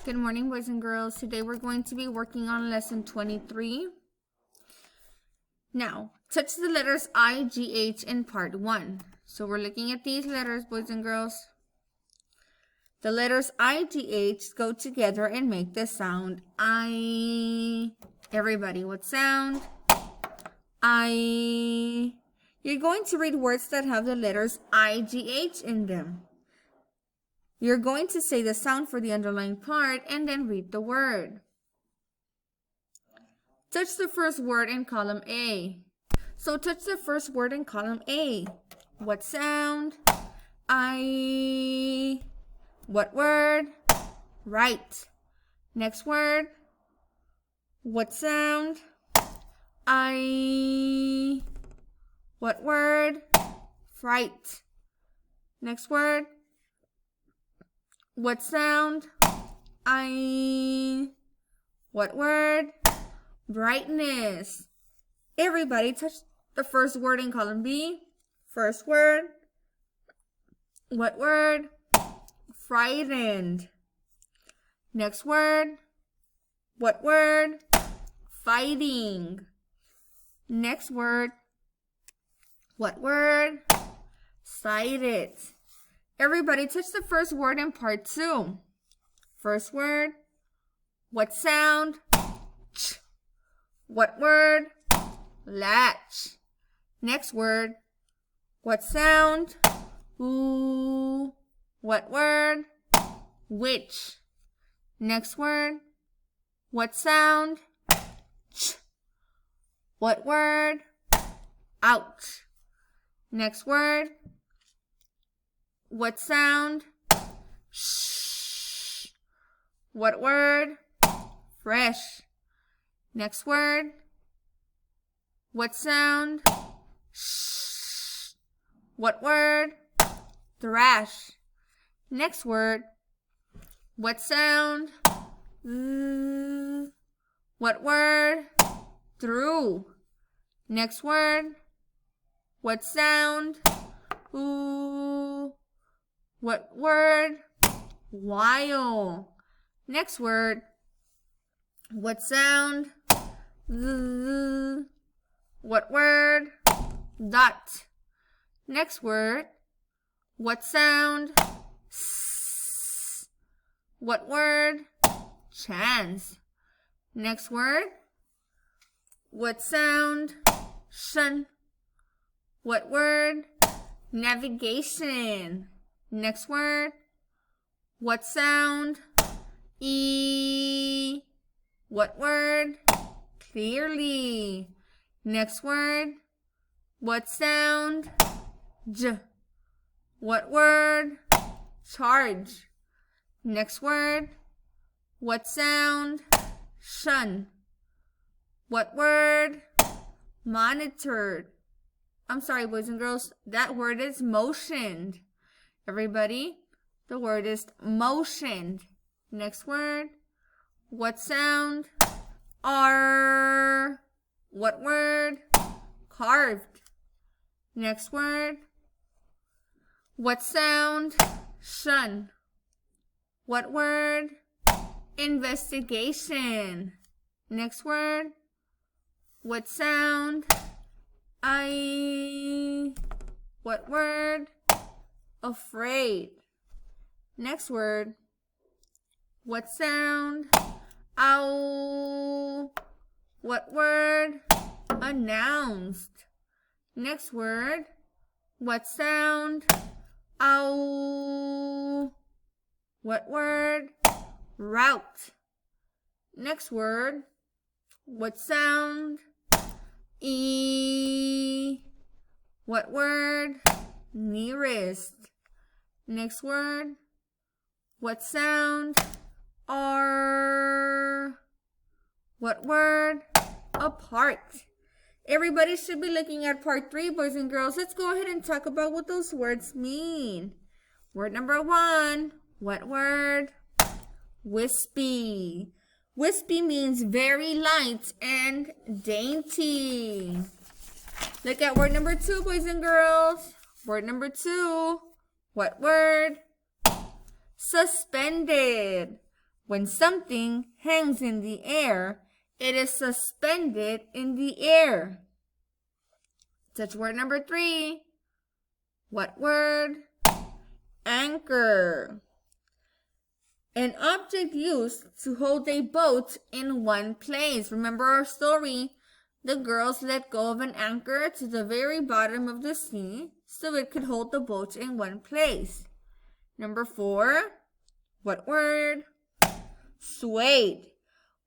Good morning, boys and girls. Today we're going to be working on lesson 23. Now, touch the letters I, G, H in part 1. So we're looking at these letters, boys and girls. The letters I, G, H go together and make the sound I. Everybody, what sound? I. You're going to read words that have the letters I, G, H in them. You're going to say the sound for the underlined part and then read the word. Touch the first word in column A. So touch the first word in column A. What sound? I. What word? Right. Next word. What sound? I. What word? Fright. Next word. What sound? I. What word? Brightness. Everybody touch the first word in column B. First word. What word? Frightened. Next word. What word? Fighting. Next word. What word? Cited. Everybody touch the first word in part 2. First word. What sound? Ch. What word? Latch. Next word. What sound? Ooh. What word? Witch. Next word. What sound? Ch. What word? Ouch. Next word. What sound? Shh. What word? Fresh. Next word. What sound? Shh. What word? Thrash. Next word. What sound? What word? Through. Next word. What sound? Ooh. What word? While. Next word. What sound? What word? Dot. Next word. What sound? What word? Chance. Next word. What sound? Shun. What word? Navigation. Next word. What sound? E. What word? Clearly. Next word. What sound? J. What word? Charge. Next word. What sound? Shun. What word? Monitored. I'm sorry, boys and girls. That word is motioned. Everybody, the word is motioned. Next word. What sound? R. What word? Carved. Next word. What sound? Shun. What word? Investigation. Next word. What sound? I. What word? Afraid. Next word. What sound? Ow. What word? Announced. Next word. What sound? Ow. What word? Route. Next word. What sound? E. What word? Nearest. Next word. What sound? R. What word? Apart. Everybody should be looking at part 3, boys and girls. Let's go ahead and talk about what those words mean. Word number 1. What word? Wispy. Wispy means very light and dainty. Look at word number 2, boys and girls. Word number 2. What word? Suspended. When something hangs in the air, it is suspended in the air. Touch word number 3. What word? Anchor. An object used to hold a boat in one place. Remember our story? The girls let go of an anchor to the very bottom of the sea so it could hold the boat in one place. Number 4. What word? Swayed.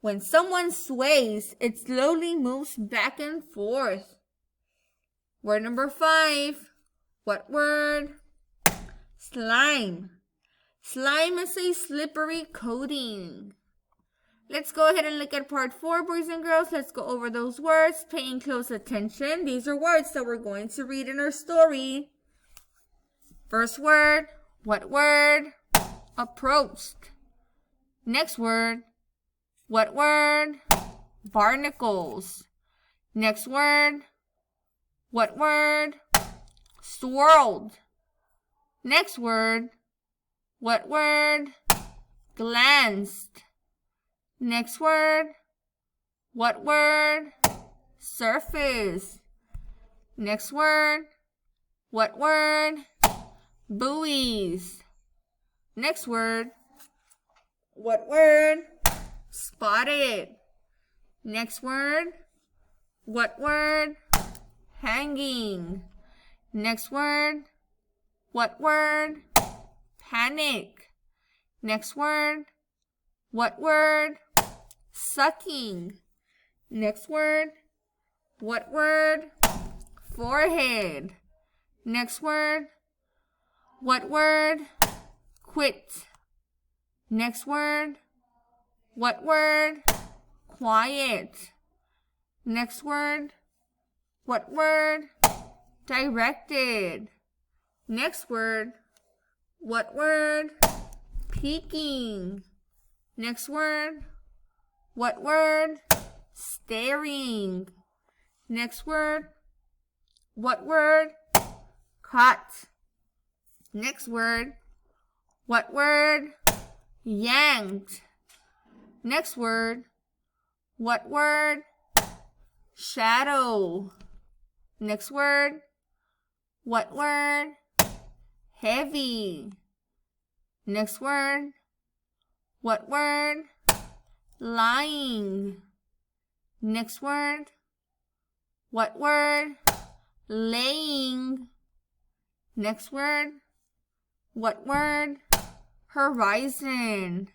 When someone sways, it slowly moves back and forth. Word number 5. What word? Slime. Slime is a slippery coating. Let's go ahead and look at part 4, boys and girls. Let's go over those words, paying close attention. These are words that we're going to read in our story. First word, what word? Approached. Next word, what word? Barnacles. Next word, what word? Swirled. Next word, what word? Glanced. Next word, what word? Surface. Next word, what word? Buoys. Next word, what word? Spotted. Next word, what word? Hanging. Next word, what word? Panic. Next word, what word? Sucking. Next word, what word? Forehead. Next word, what word? Quit. Next word, what word? Quiet. Next word, what word? Directed. Next word, what word? Peeking. Next word, what word? Staring. Next word, what word? Cut. Next word, what word? Yanked. Next word, what word? Shadow. Next word, what word? Heavy. Next word, what word? Lying. Next word, what word? Laying. Next word, what word? Horizon.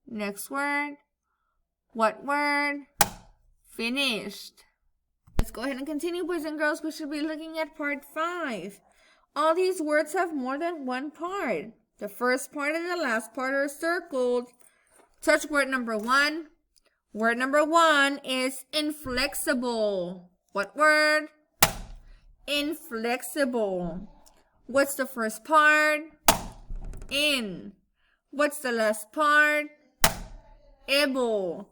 Next word, what word? Finished. Let's go ahead and continue, boys and girls. We should be looking at part 5. All these words have more than one part. The first part and the last part are circled. Touch word number 1. Word number 1 is inflexible. What word? Inflexible. What's the first part? In. What's the last part? Able.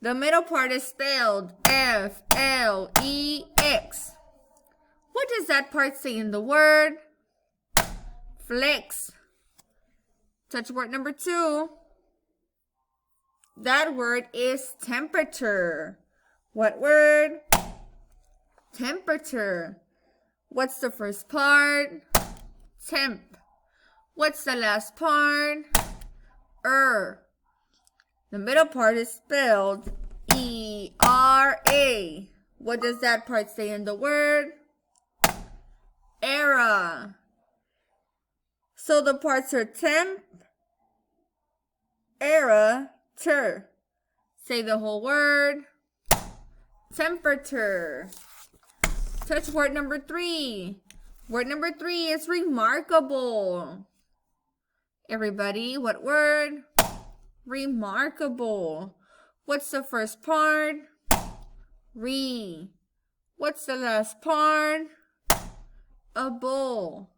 The middle part is spelled F-L-E-X. What does that part say in the word? Flex. Touch word number 2. That word is temperature. What word? Temperature. What's the first part? Temp. What's the last part? The middle part is spelled E-R-A. What does that part say in the word? Era. So the parts are temp, era, ter. Say the whole word. Temperature. Touch word number 3. Word number 3 is remarkable. Everybody, what word? Remarkable. What's the first part? Re. What's the last part? Able.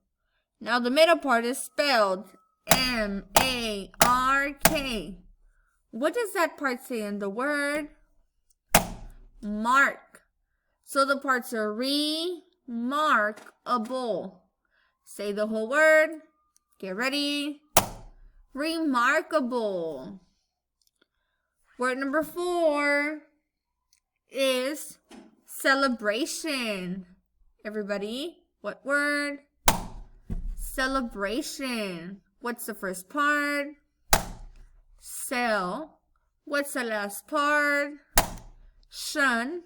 Now the middle part is spelled M-A-R-K. What does that part say in the word? Mark. So the parts are remarkable. Say the whole word. Get ready. Remarkable. Word number 4 is celebration. Everybody, what word? Celebration. What's the first part? Cel. What's the last part? Shun.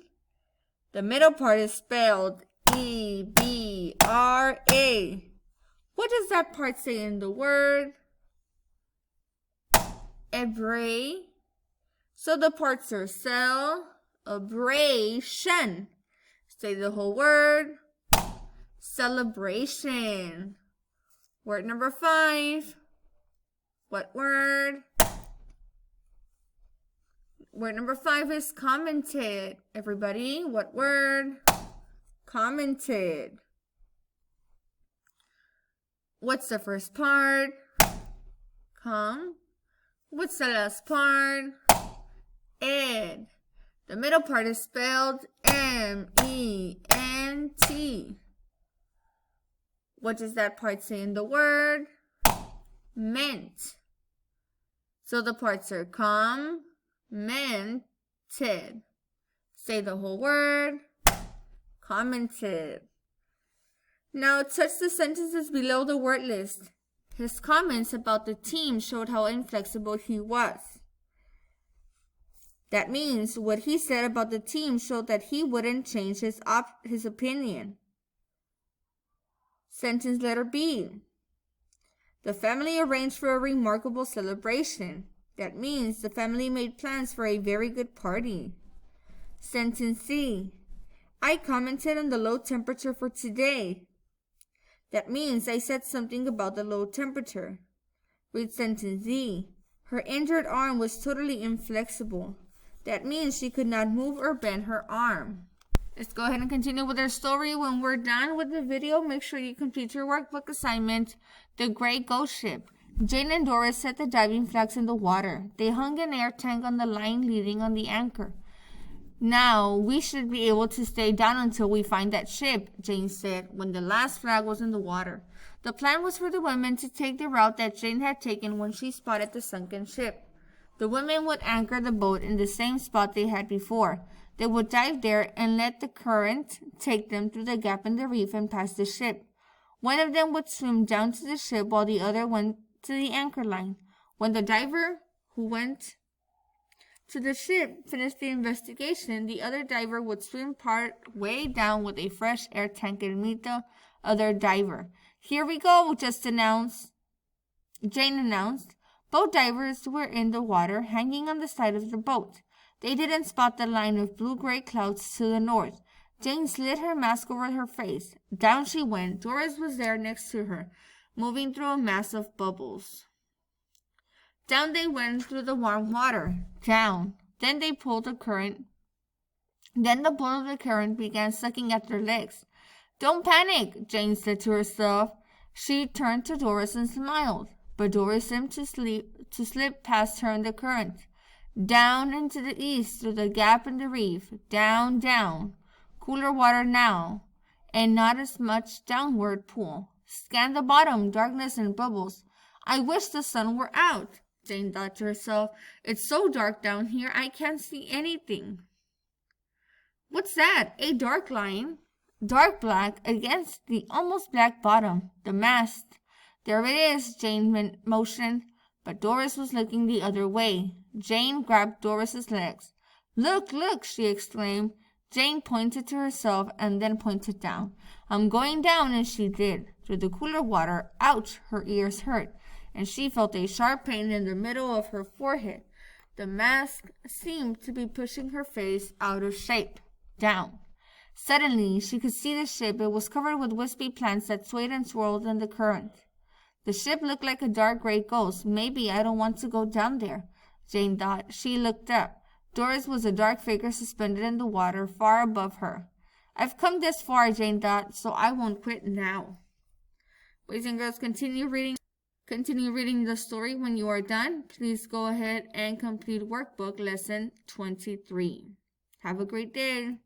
The middle part is spelled E-B-R-A. What does that part say in the word? Ebre. So the parts are celebration. Say the whole word. Celebration. Word number 5. What word? Word number 5 is commented. Everybody, what word? Commented. What's the first part? Com. What's the last part? Ed. The middle part is spelled M-E-N-T. What does that part say in the word? Meant. So the parts are commented. Say the whole word. Commented. Now touch the sentences below the word list. His comments about the team showed how inflexible he was. That means what he said about the team showed that he wouldn't change his opinion. Sentence letter B. The family arranged for a remarkable celebration. That means the family made plans for a very good party. Sentence C. I commented on the low temperature for today. That means I said something about the low temperature. Read sentence D. Her injured arm was totally inflexible. That means she could not move or bend her arm. Let's go ahead and continue with our story. When we're done with the video, make sure you complete your workbook assignment, The Great Ghost Ship. Jane and Doris set the diving flags in the water. They hung an air tank on the line leading on the anchor. Now, we should be able to stay down until we find that ship, Jane said when the last flag was in the water. The plan was for the women to take the route that Jane had taken when she spotted the sunken ship. The women would anchor the boat in the same spot they had before. They would dive there and let the current take them through the gap in the reef and past the ship. One of them would swim down to the ship while the other went to the anchor line. When the diver who went to the ship finished the investigation, the other diver would swim part way down with a fresh air tank and meet the other diver. Here we go, Jane announced. Both divers were in the water, hanging on the side of the boat. They didn't spot the line of blue-gray clouds to the north. Jane slid her mask over her face. Down she went. Doris was there next to her, moving through a mass of bubbles. Down they went through the warm water. Down. Then they pulled the current. Then the pull of the current began sucking at their legs. Don't panic, Jane said to herself. She turned to Doris and smiled, but Doris seemed to slip past her in the current. Down into the east through the gap in the reef. Down, down. Cooler water now, and not as much downward pull. Scan the bottom, darkness and bubbles. I wish the sun were out, Jane thought to herself. It's so dark down here, I can't see anything. What's that? A dark line. Dark black against the almost black bottom. The mast. There it is, Jane motioned, but Doris was looking the other way. Jane grabbed Doris's legs. Look, look, she exclaimed. Jane pointed to herself and then pointed down. I'm going down, and she did. Through the cooler water. Ouch, her ears hurt, and she felt a sharp pain in the middle of her forehead. The mask seemed to be pushing her face out of shape. Down. Suddenly, she could see the ship. It was covered with wispy plants that swayed and swirled in the current. The ship looked like a dark gray ghost. Maybe I don't want to go down there, Jane thought. She looked up. Doris was a dark figure suspended in the water far above her. I've come this far, Jane thought, so I won't quit now. Boys and girls, continue reading the story. When you are done, please go ahead and complete workbook lesson 23. Have a great day.